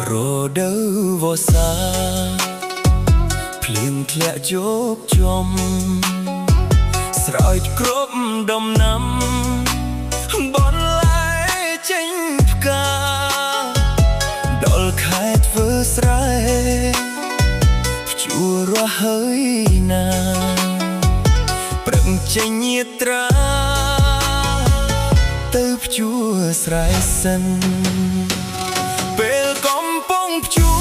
រដូវវស្សាភ្លៀងធ្លាក់ជោគជុំស្រោចគ្រប់ដំណាំបន្លែចេញផ្កាដល់ខែធ្វើស្រែភ្ជួររស់ហើយណាប្រឹងចេញញាត្រាទៅភ្ជួរស្រែសិនពេលកំពុងភ្ជួរ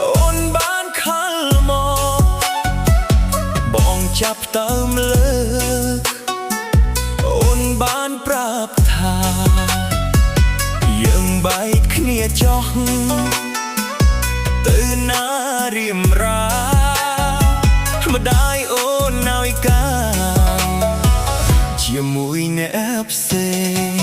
អូនបានខលមកបងចាប់ទៅលើកអូនបានប្រាប់ថាយើងបែកគ្នាចោះទៅណារៀមរាម្ដាយអូនឲ្យការជាមួយអ្នកផ្សេង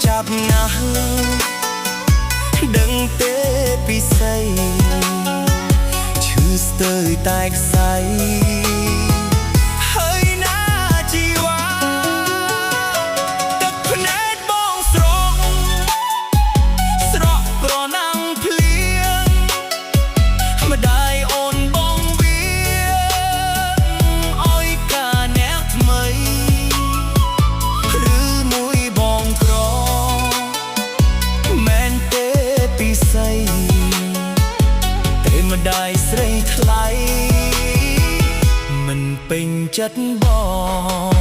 ចាប់ណាស់ដឹងទេពិសីឈឺស្ទើរតែខ្សែហើយណាជីវ៉ាទឹកភ្នែកបងស្រក់ប្រណាំងភ្លៀងម្ដាយអូនបងវាឲ្យការអ្នកថ្មីឬមួយបងក្រតែម្ដាយស្រីថ្លៃមិនពេញចិត្តបង